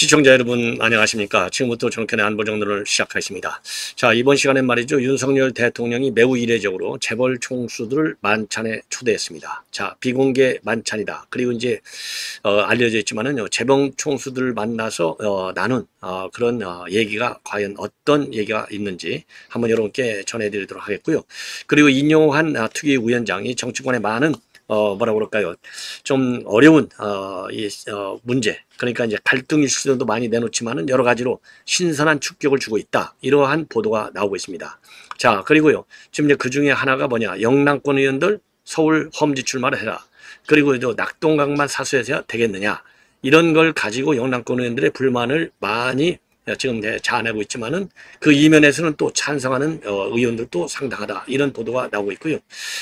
시청자 여러분 안녕하십니까. 지금부터 정권의 안보정론을 시작하겠습니다. 자, 이번 시간엔 말이죠, 윤석열 대통령이 매우 이례적으로 재벌 총수들을 만찬에 초대했습니다. 자, 비공개 만찬이다. 그리고 이제 알려져 있지만은요, 재벌 총수들을 만나서 나눈 그런 얘기가 과연 어떤 얘기가 있는지 한번 여러분께 전해드리도록 하겠고요. 그리고 인용한 특위위원장이 정치권의 많은 뭐라고 그럴까요? 좀 어려운 문제, 그러니까 이제 갈등 이슈들도 많이 내놓지만은 여러 가지로 신선한 충격을 주고 있다. 이러한 보도가 나오고 있습니다. 자, 그리고요, 지금 이제 그 중에 하나가 뭐냐? 영남권 의원들 서울 험지 출마를 해라. 그리고 또 낙동강만 사수해서 되겠느냐? 이런 걸 가지고 영남권 의원들의 불만을 많이 지금 자아내고 있지만은 그 이면에서는 또 찬성하는 의원들도 상당하다, 이런 보도가 나오고 있고요.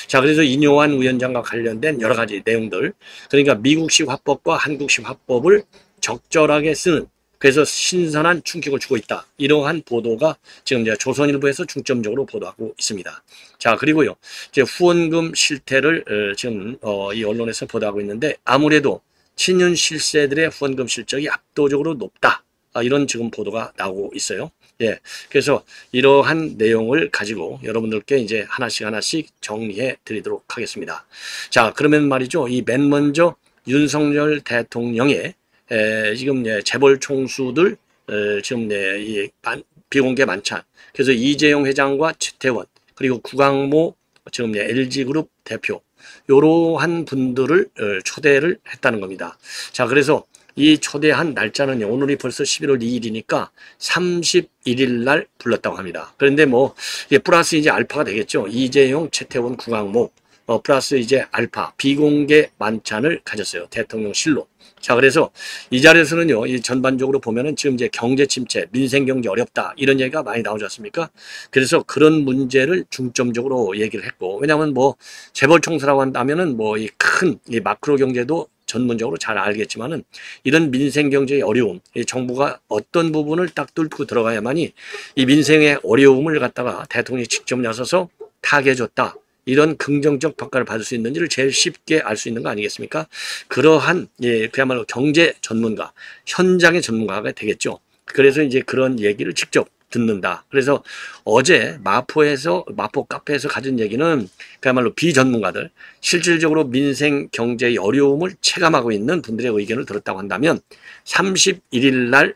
자, 그래서 인용한 위원장과 관련된 여러 가지 내용들, 그러니까 미국식 화법과 한국식 화법을 적절하게 쓰는, 그래서 신선한 충격을 주고 있다, 이러한 보도가 지금 이제 조선일보에서 중점적으로 보도하고 있습니다. 자, 그리고요, 이제 후원금 실태를 지금 이 언론에서 보도하고 있는데, 아무래도 친윤 실세들의 후원금 실적이 압도적으로 높다, 이런 지금 보도가 나오고 있어요. 예. 그래서 이러한 내용을 가지고 여러분들께 이제 하나씩 정리해 드리도록 하겠습니다. 자, 그러면 말이죠, 이 맨 먼저 윤석열 대통령의 지금 재벌 총수들 지금 이 비공개 만찬, 그래서 이재용 회장과 최태원, 그리고 구강모 지금 LG그룹 대표, 이러한 분들을 초대를 했다는 겁니다. 자, 그래서 이 초대한 날짜는 오늘이 벌써 11월 2일이니까 31일 날 불렀다고 합니다. 그런데 뭐 플러스 이제 알파가 되겠죠. 이재용, 최태원, 구강모 플러스 이제 알파 비공개 만찬을 가졌어요. 대통령실로. 자, 그래서 이 자리에서는요, 이 전반적으로 보면은 지금 이제 경제 침체, 민생 경제 어렵다, 이런 얘기가 많이 나오지 않습니까? 그래서 그런 문제를 중점적으로 얘기를 했고, 왜냐하면 뭐 재벌 총수라고 한다면은 뭐 이 큰 이 마크로 경제도 전문적으로 잘 알겠지만은 이런 민생 경제의 어려움, 정부가 어떤 부분을 딱 뚫고 들어가야만이 이 민생의 어려움을 갖다가 대통령이 직접 나서서 타개해줬다, 이런 긍정적 평가를 받을 수 있는지를 제일 쉽게 알 수 있는 거 아니겠습니까? 그러한 그야말로 경제 전문가, 현장의 전문가가 되겠죠. 그래서 이제 그런 얘기를 직접 듣는다. 그래서 어제 마포 카페에서 가진 얘기는 그야말로 비전문가들, 실질적으로 민생 경제의 어려움을 체감하고 있는 분들의 의견을 들었다고 한다면 31일 날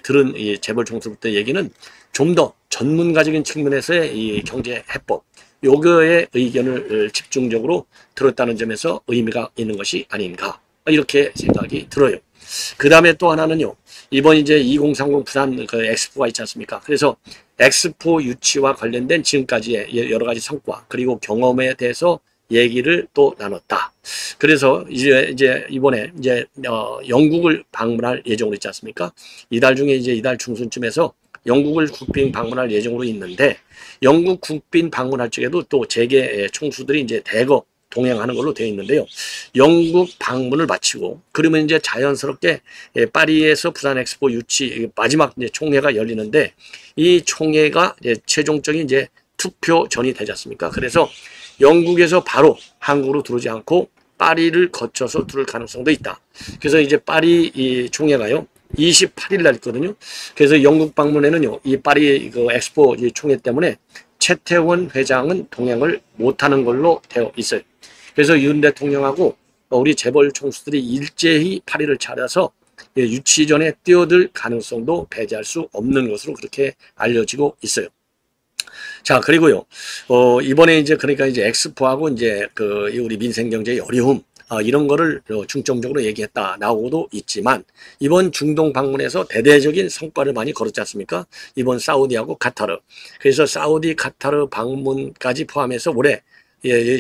들은 이 재벌 총수부터 얘기는 좀 더 전문가적인 측면에서의 이 경제 해법, 요거의 의견을 집중적으로 들었다는 점에서 의미가 있는 것이 아닌가, 이렇게 생각이 들어요. 그 다음에 또 하나는요, 이번 이제 2030 부산 그 엑스포가 있지 않습니까? 그래서 엑스포 유치와 관련된 지금까지의 여러 가지 성과, 그리고 경험에 대해서 얘기를 또 나눴다. 그래서 이제 이번에 이제 영국을 방문할 예정으로 있지 않습니까? 이달 중에 이제 이달 중순쯤에서 영국을 국빈 방문할 예정으로 있는데, 영국 국빈 방문할 적에도 또 재계 총수들이 이제 대거 동행하는 걸로 되어 있는데요. 영국 방문을 마치고 그러면 이제 자연스럽게 파리에서 부산 엑스포 유치 마지막 이제 총회가 열리는데, 이 총회가 이제 최종적인 이제 투표전이 되지 않습니까? 그래서 영국에서 바로 한국으로 들어오지 않고 파리를 거쳐서 들을 가능성도 있다. 그래서 이제 파리 이 총회가요, 28일 날 있거든요. 그래서 영국 방문에는요, 이 파리 그 엑스포 총회 때문에 최태원 회장은 동행을 못하는 걸로 되어 있어요. 그래서 윤 대통령하고 우리 재벌 총수들이 일제히 파리를 찾아서 유치 전에 뛰어들 가능성도 배제할 수 없는 것으로 그렇게 알려지고 있어요. 자, 그리고요, 이번에 이제 그러니까 이제 엑스포하고 이제 그 우리 민생 경제의 어려움, 이런 거를 중점적으로 얘기했다 나오고도 있지만, 이번 중동 방문에서 대대적인 성과를 많이 거뒀지 않습니까? 이번 사우디하고 카타르. 그래서 사우디, 카타르 방문까지 포함해서 올해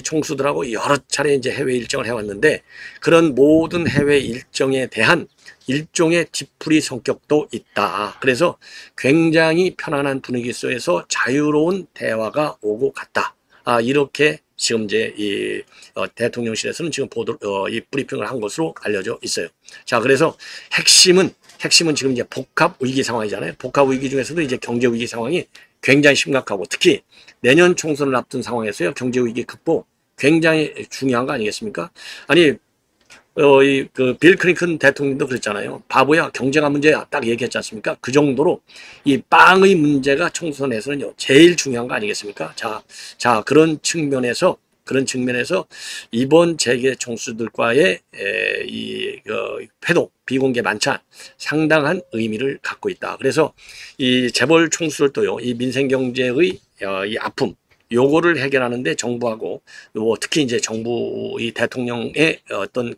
총수들하고 여러 차례 이제 해외 일정을 해왔는데, 그런 모든 해외 일정에 대한 일종의 뒤풀이 성격도 있다. 그래서 굉장히 편안한 분위기 속에서 자유로운 대화가 오고 갔다. 이렇게 지금 이제 이 대통령실에서는 지금 이 브리핑을 한 것으로 알려져 있어요. 자, 그래서 핵심은 지금 이제 복합 위기 상황이잖아요. 복합 위기 중에서도 이제 경제 위기 상황이 굉장히 심각하고, 특히 내년 총선을 앞둔 상황에서요, 경제 위기 극복 굉장히 중요한 거 아니겠습니까? 아니 빌 클린턴 대통령도 그랬잖아요. 바보야, 경제가 문제야. 딱 얘기했지 않습니까? 그 정도로 이 빵의 문제가 총선에서는요, 제일 중요한 거 아니겠습니까? 자, 그런 측면에서 이번 재계 총수들과의 회동, 비공개 만찬 상당한 의미를 갖고 있다. 그래서 이 재벌 총수들도요, 이 민생경제의 이 아픔, 요거를 해결하는데 정부하고 특히 이제 정부 이 대통령의 어떤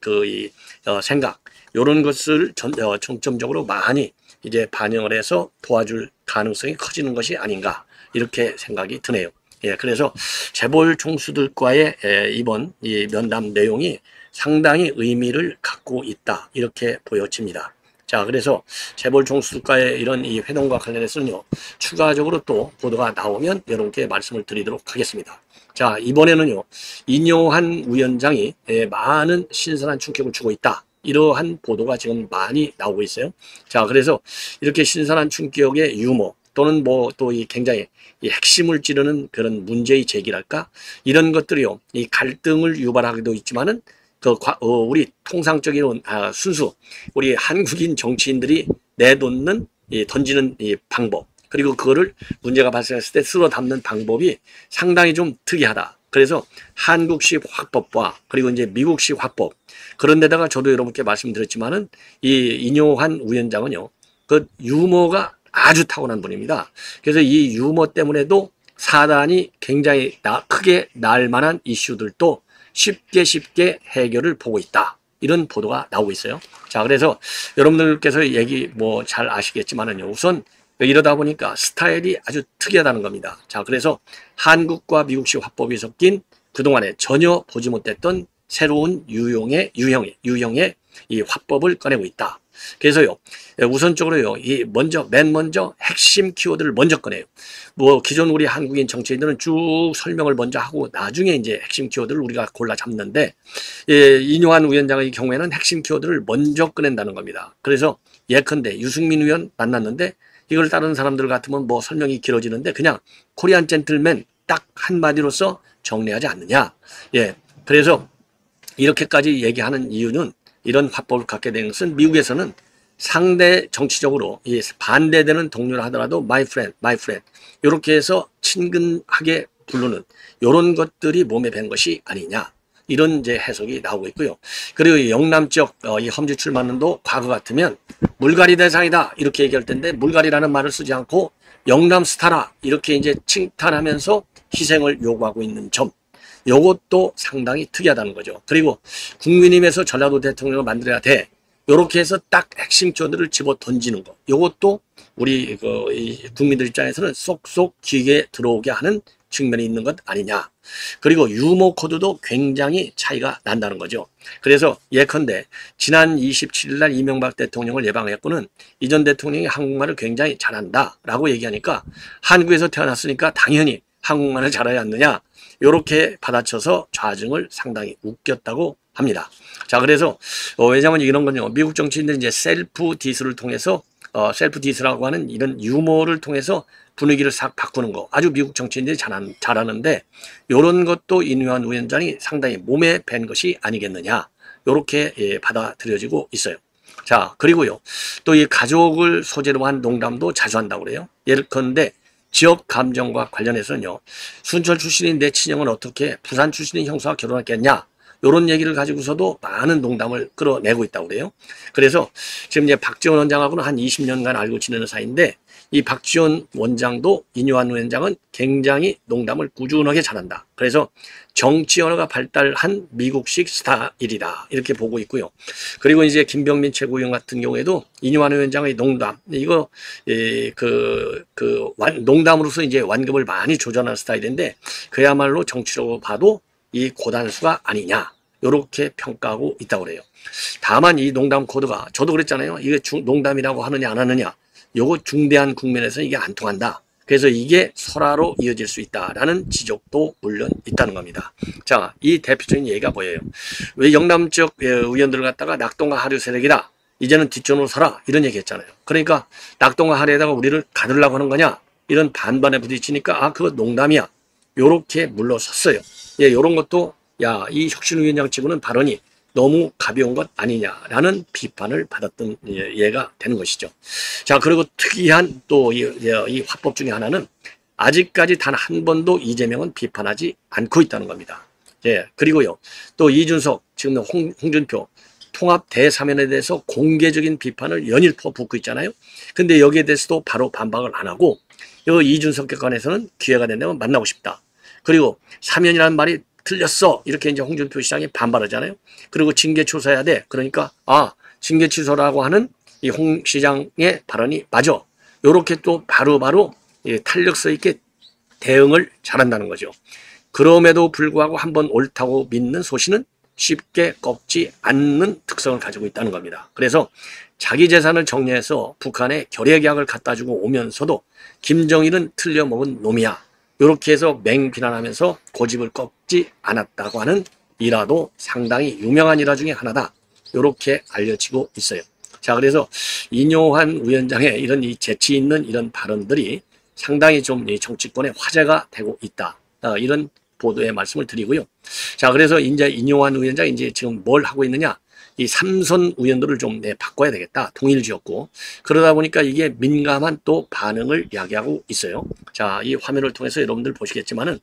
생각 요런 것을 중점적으로 많이 이제 반영을 해서 도와줄 가능성이 커지는 것이 아닌가 이렇게 생각이 드네요. 예, 그래서 재벌 총수들과의 이번 이 면담 내용이 상당히 의미를 갖고 있다 이렇게 보여집니다. 자, 그래서 재벌 총수들과의 이런 이 회동과 관련해서는요, 추가적으로 또 보도가 나오면 여러분께 말씀을 드리도록 하겠습니다. 자, 이번에는요, 인요한 위원장이 많은 신선한 충격을 주고 있다. 이러한 보도가 지금 많이 나오고 있어요. 자, 그래서 이렇게 신선한 충격의 유머 또는 뭐 또 이 굉장히 이 핵심을 찌르는 그런 문제의 제기랄까 이런 것들이요, 이 갈등을 유발하기도 있지만은 우리 통상적인 순수 우리 한국인 정치인들이 내놓는 던지는 이 방법 그리고 그거를 문제가 발생했을 때 쓸어 담는 방법이 상당히 좀 특이하다. 그래서 한국식 화법과 그리고 이제 미국식 화법 그런 데다가 저도 여러분께 말씀드렸지만은 이 인요한 위원장은요, 그 유머가 아주 타고난 분입니다. 그래서 이 유머 때문에도 사단이 굉장히 크게 날 만한 이슈들도 쉽게 해결을 보고 있다. 이런 보도가 나오고 있어요. 자, 그래서 여러분들께서 얘기 뭐 잘 아시겠지만은요, 우선 이러다 보니까 스타일이 아주 특이하다는 겁니다. 자, 그래서 한국과 미국식 화법이 섞인 그동안에 전혀 보지 못했던 새로운 유형의 이 화법을 꺼내고 있다. 그래서요, 우선적으로요, 맨 먼저 핵심 키워드를 먼저 꺼내요. 뭐, 기존 우리 한국인 정치인들은 쭉 설명을 먼저 하고 나중에 이제 핵심 키워드를 우리가 골라 잡는데, 인요한 위원장의 경우에는 핵심 키워드를 먼저 꺼낸다는 겁니다. 그래서 예컨대 유승민 의원 만났는데, 이걸 다른 사람들 같으면 뭐 설명이 길어지는데, 그냥 코리안 젠틀맨 딱 한마디로서 정리하지 않느냐. 예. 그래서 이렇게까지 얘기하는 이유는 이런 화법을 갖게 된 것은 미국에서는 상대 정치적으로 반대되는 동료를 하더라도 my friend 이렇게 해서 친근하게 부르는 이런 것들이 몸에 밴 것이 아니냐 이런 이제 해석이 나오고 있고요. 그리고 영남적 이 험지 출마는도 과거 같으면 물갈이 대상이다 이렇게 얘기할 텐데 물갈이라는 말을 쓰지 않고 영남 스타라 이렇게 이제 칭찬하면서 희생을 요구하고 있는 점. 요것도 상당히 특이하다는 거죠. 그리고 국민의힘에서 전라도 대통령을 만들어야 돼. 요렇게 해서 딱 핵심 키워드를 집어 던지는 거. 요것도 우리 국민들 입장에서는 쏙쏙 귀에 들어오게 하는 측면이 있는 것 아니냐. 그리고 유머 코드도 굉장히 차이가 난다는 거죠. 그래서 예컨대 지난 27일 날 이명박 대통령을 예방했고는 이전 대통령이 한국말을 굉장히 잘한다 라고 얘기하니까 한국에서 태어났으니까 당연히 한국말을 잘해야 하느냐. 이렇게 받아쳐서 좌증을 상당히 웃겼다고 합니다. 자, 그래서 왜냐하면 이런 건요, 미국 정치인들이 이제 셀프 디스를 통해서 셀프 디스라고 하는 이런 유머를 통해서 분위기를 싹 바꾸는 거 아주 미국 정치인들이 잘하는데 이런 것도 인요한 위원장이 상당히 몸에 밴 것이 아니겠느냐 이렇게 받아들여지고 있어요. 자, 그리고요 또 이 가족을 소재로 한 농담도 자주 한다고 그래요. 예컨대 지역 감정과 관련해서는요, 순천 출신인 내 친형은 어떻게 부산 출신인 형사와 결혼했겠냐 이런 얘기를 가지고서도 많은 농담을 끌어내고 있다고 그래요. 그래서 지금 이제 박지원 원장하고는 한 20년간 알고 지내는 사이인데 이 박지원 원장도 인요한 위원장은 굉장히 농담을 꾸준하게 잘한다. 그래서 정치 언어가 발달한 미국식 스타일이다. 이렇게 보고 있고요. 그리고 이제 김병민 최고위원 같은 경우에도 인요한 위원장의 농담, 이거 농담으로서 이제 완급을 많이 조절하는 스타일인데 그야말로 정치적으로 봐도 이 고단수가 아니냐. 이렇게 평가하고 있다고 그래요. 다만 이 농담 코드가 저도 그랬잖아요. 이게 농담이라고 하느냐 안 하느냐. 요거 중대한 국면에서 이게 안 통한다. 그래서 이게 설화로 이어질 수 있다라는 지적도 물론 있다는 겁니다. 자, 이 대표적인 예가 뭐예요? 왜 영남적 의원들을 갖다가 낙동과 하류 세력이다. 이제는 뒷전으로 서라. 이런 얘기 했잖아요. 그러니까 낙동과 하류에다가 우리를 가두려고 하는 거냐. 이런 반반에 부딪히니까 그거 농담이야. 요렇게 물러섰어요. 예, 요런 것도 이 혁신위원장 치고는 발언이 너무 가벼운 것 아니냐라는 비판을 받았던 예가 되는 것이죠. 자, 그리고 특이한 또 이 화법 중에 하나는 아직까지 단 한 번도 이재명은 비판하지 않고 있다는 겁니다. 예, 그리고요, 또 이준석, 지금 홍준표 통합 대사면에 대해서 공개적인 비판을 연일 퍼붓고 있잖아요. 근데 여기에 대해서도 바로 반박을 안 하고, 이준석 격간에서는 기회가 된다면 만나고 싶다. 그리고 사면이라는 말이 틀렸어, 이렇게 이제 홍준표 시장이 반발하잖아요. 그리고 징계 취소해야 돼. 그러니까 징계 취소라고 하는 이 홍 시장의 발언이 맞아. 요렇게 또 바로바로 탄력성 있게 대응을 잘한다는 거죠. 그럼에도 불구하고 한번 옳다고 믿는 소신은 쉽게 꺾지 않는 특성을 가지고 있다는 겁니다. 그래서 자기 재산을 정리해서 북한에 결의계약을 갖다 주고 오면서도 김정일은 틀려먹은 놈이야, 이렇게 해서 맹비난하면서 고집을 꺾지 않았다고 하는 일화도 상당히 유명한 일화 중에 하나다, 이렇게 알려지고 있어요. 자, 그래서 인요한 위원장의 이런 이 재치 있는 이런 발언들이 상당히 좀 정치권에 화제가 되고 있다, 이런 보도의 말씀을 드리고요. 자, 그래서 이제 인요한 위원장이 이제 지금 뭘 하고 있느냐, 이 삼선 의원들을 좀 바꿔야 되겠다, 통일 지었고, 그러다 보니까 이게 민감한 또 반응을 야기하고 있어요. 자, 이 화면을 통해서 여러분들 보시겠지만은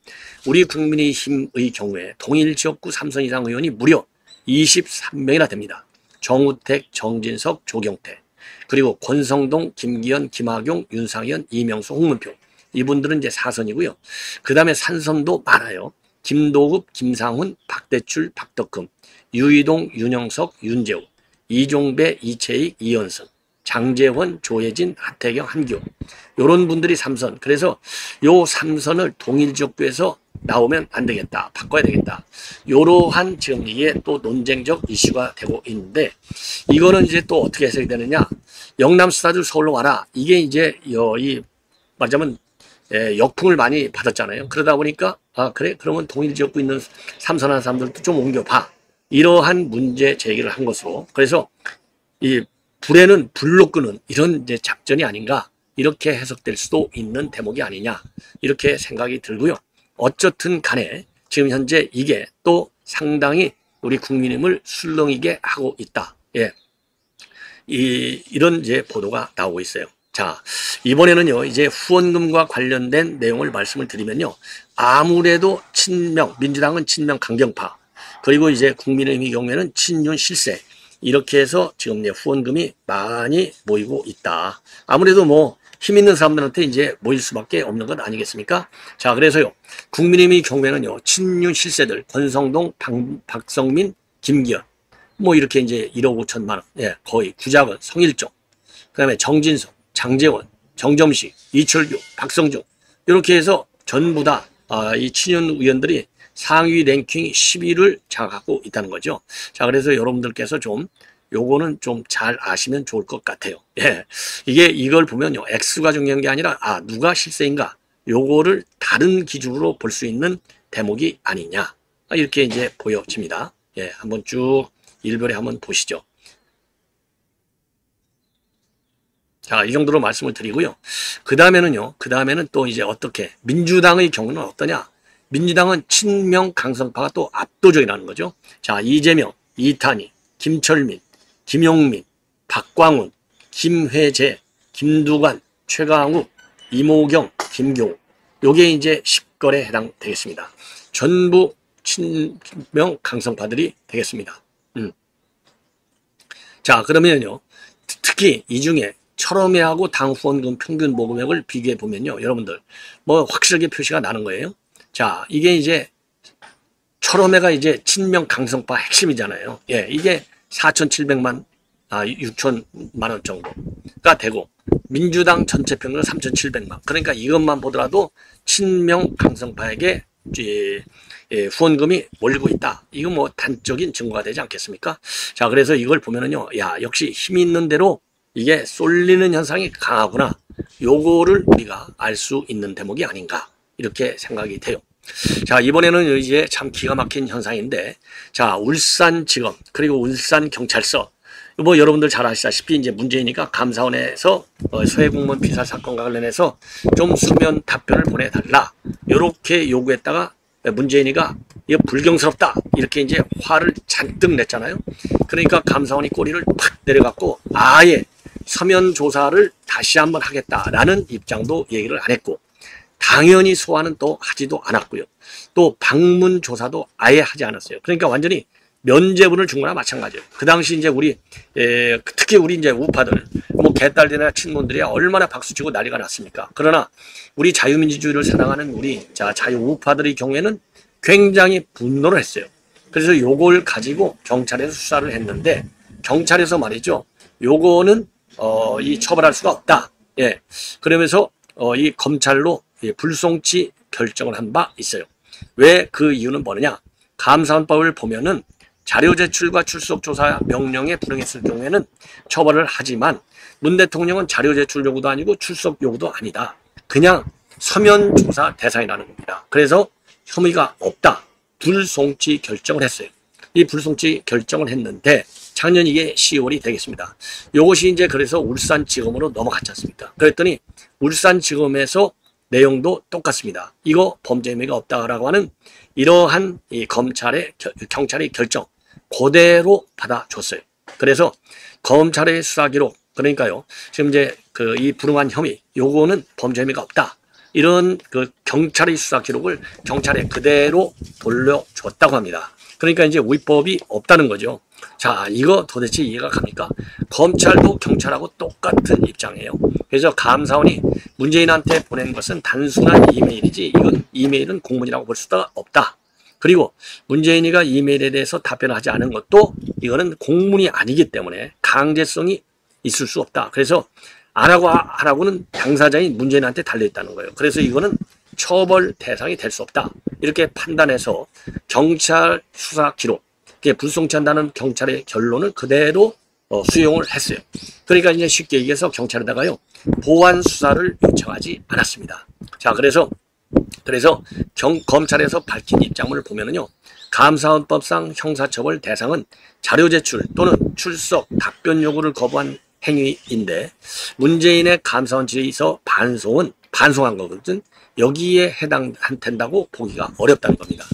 우리 국민의힘의 경우에 통일 지역구 삼선 이상 의원이 무려 23명이나 됩니다. 정우택, 정진석, 조경태, 그리고 권성동, 김기현, 김학용, 윤상현, 이명수, 홍문표, 이분들은 이제 4선이고요. 그 다음에 산선도 많아요. 김도급, 김상훈, 박대출, 박덕금, 유이동, 윤영석, 윤재우, 이종배, 이채익, 이현선, 장재원, 조혜진, 하태경, 한기호, 이런 분들이 3선. 그래서 요 3선을 통일지역구에서 나오면 안 되겠다, 바꿔야 되겠다, 이러한 지금 이게 또 논쟁적 이슈가 되고 있는데, 이거는 이제 또 어떻게 해석이 되느냐, 영남 스타들 서울로 와라, 이게 이제 말하자면 역풍을 많이 받았잖아요. 그러다 보니까 그래, 그러면 통일지역구 있는 삼선한 사람들도 좀 옮겨봐, 이러한 문제 제기를 한 것으로, 그래서 이 불에는 불로 끄는 이런 이제 작전이 아닌가, 이렇게 해석될 수도 있는 대목이 아니냐, 이렇게 생각이 들고요. 어쨌든 간에 지금 현재 이게 또 상당히 우리 국민의힘을 술렁이게 하고 있다. 예, 이런 이제 보도가 나오고 있어요. 자, 이번에는요, 이제 후원금과 관련된 내용을 말씀을 드리면요, 아무래도 친명, 민주당은 친명 강경파, 그리고 이제 국민의힘의 경우에는 친윤 실세, 이렇게 해서 지금 이제 후원금이 많이 모이고 있다. 아무래도 뭐 힘 있는 사람들한테 이제 모일 수밖에 없는 것 아니겠습니까? 자, 그래서요, 국민의힘의 경우에는요, 친윤 실세들 권성동, 박성민, 김기현, 뭐 이렇게 이제 1억 5천만 원, 예, 거의 구자건, 성일종, 그다음에 정진석, 장재원, 정점식, 이철규, 박성중, 이렇게 해서 전부 다 이 친윤 의원들이 상위 랭킹 10위를 장악하고 있다는 거죠. 자, 그래서 여러분들께서 좀 요거는 좀 잘 아시면 좋을 것 같아요. 예, 이걸 보면요, X가 중요한 게 아니라 누가 실세인가, 요거를 다른 기준으로 볼 수 있는 대목이 아니냐, 이렇게 이제 보여집니다. 예, 한번 쭉 일별에 한번 보시죠. 자, 이 정도로 말씀을 드리고요. 그 다음에는 또 이제 어떻게, 민주당의 경우는 어떠냐? 민주당은 친명 강성파가 또 압도적이라는 거죠. 자, 이재명, 이탄희, 김철민, 김용민, 박광훈, 김회재, 김두관, 최강욱, 이모경, 김교우, 요게 이제 10걸에 해당되겠습니다. 전부 친명 강성파들이 되겠습니다. 자, 그러면요, 특히 이 중에 철험회하고 당 후원금 평균 모금액을 비교해 보면요, 여러분들 뭐 확실하게 표시가 나는 거예요. 자, 이게 이제 철험회가 이제 친명 강성파 핵심이잖아요. 예, 이게 4,700만, 6천만 원 정도가 되고, 민주당 전체 평균은 3,700만. 그러니까 이것만 보더라도 친명 강성파에게 후원금이 몰리고 있다. 이거 뭐 단적인 증거가 되지 않겠습니까? 자, 그래서 이걸 보면은요, 야, 역시 힘이 있는 대로 이게 쏠리는 현상이 강하구나, 요거를 우리가 알 수 있는 대목이 아닌가, 이렇게 생각이 돼요. 자, 이번에는 이제 참 기가 막힌 현상인데, 자, 울산지검 그리고 울산경찰서, 뭐 여러분들 잘 아시다시피 이제 문재인이가 감사원에서 소해공무원 피살 사건과 관련해서 좀 수면 답변을 보내달라, 이렇게 요구했다가 문재인이가 이거 불경스럽다 이렇게 이제 화를 잔뜩 냈잖아요. 그러니까 감사원이 꼬리를 팍 내려갖고 아예 서면 조사를 다시 한번 하겠다라는 입장도 얘기를 안 했고, 당연히 소환은 또 하지도 않았고요. 또 방문 조사도 아예 하지 않았어요. 그러니까 완전히 면죄부를 준 거나 마찬가지예요. 그 당시 이제 우리 특히 우리 이제 우파들 뭐 개딸들이나 친문들이 얼마나 박수치고 난리가 났습니까? 그러나 우리 자유민주주의를 사랑하는 우리 자유 우파들의 경우에는 굉장히 분노를 했어요. 그래서 요걸 가지고 경찰에서 수사를 했는데, 경찰에서 말이죠, 요거는 이 처벌할 수가 없다. 예. 그러면서 이 검찰로 불송치 결정을 한 바 있어요. 왜? 그 이유는 뭐느냐? 감사원법을 보면은 자료 제출과 출석 조사 명령에 불응했을 경우에는 처벌을 하지만, 문 대통령은 자료 제출 요구도 아니고 출석 요구도 아니다. 그냥 서면 조사 대상이라는 겁니다. 그래서 혐의가 없다. 불송치 결정을 했어요. 이 불송치 결정을 했는데 작년 이게 10월이 되겠습니다. 요것이 이제 그래서 울산지검으로 넘어갔지 않습니까? 그랬더니 울산지검에서 내용도 똑같습니다. 이거 범죄 혐의가 없다라고 하는 이러한 이 경찰의 결정 그대로 받아줬어요. 그래서 검찰의 수사 기록, 그러니까요, 지금 이제 이 불응한 혐의 요거는 범죄 혐의가 없다. 이런 경찰의 수사 기록을 경찰에 그대로 돌려줬다고 합니다. 그러니까 이제 위법이 없다는 거죠. 자, 이거 도대체 이해가 갑니까? 검찰도 경찰하고 똑같은 입장이에요. 그래서 감사원이 문재인한테 보낸 것은 단순한 이메일이지, 이건 이메일은 공문이라고 볼 수가 없다. 그리고 문재인이가 이메일에 대해서 답변하지 않은 것도 이거는 공문이 아니기 때문에 강제성이 있을 수 없다. 그래서 안 하고는 당사자인 문재인한테 달려있다는 거예요. 그래서 이거는 처벌 대상이 될 수 없다. 이렇게 판단해서 경찰 수사 기록, 불송치한다는 경찰의 결론을 그대로 수용을 했어요. 그러니까 이제 쉽게 얘기해서 경찰에다가요, 보완 수사를 요청하지 않았습니다. 자, 그래서 검찰에서 밝힌 입장문을 보면은요, 감사원법상 형사처벌 대상은 자료 제출 또는 출석, 답변 요구를 거부한 행위인데, 문재인의 감사원 질의서 반송한 거거든. 여기에 해당된다고 보기가 어렵다는 겁니다.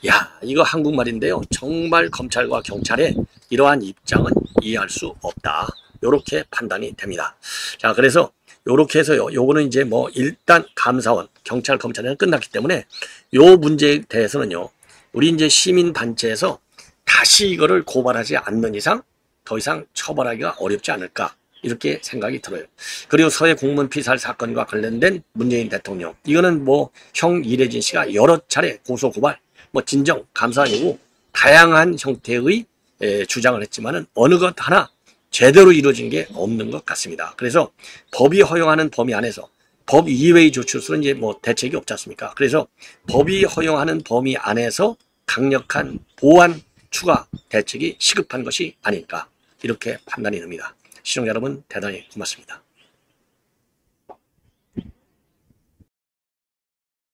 야, 이거 한국말인데요, 정말 검찰과 경찰의 이러한 입장은 이해할 수 없다. 요렇게 판단이 됩니다. 자, 그래서 요렇게 해서요, 요거는 이제 뭐 일단 감사원, 경찰, 검찰은 끝났기 때문에 요 문제에 대해서는요, 우리 이제 시민단체에서 다시 이거를 고발하지 않는 이상 더 이상 처벌하기가 어렵지 않을까, 이렇게 생각이 들어요. 그리고 서해 공무원 피살 사건과 관련된 문재인 대통령, 이거는 뭐 형 이래진 씨가 여러 차례 고소 고발, 뭐 진정, 감사 요구 다양한 형태의 주장을 했지만은 어느 것 하나 제대로 이루어진 게 없는 것 같습니다. 그래서 법이 허용하는 범위 안에서, 법 이외의 조치로서는 이제 뭐 대책이 없지 않습니까? 그래서 법이 허용하는 범위 안에서 강력한 보완 추가 대책이 시급한 것이 아닐까, 이렇게 판단이 됩니다. 시청자 여러분, 대단히 고맙습니다.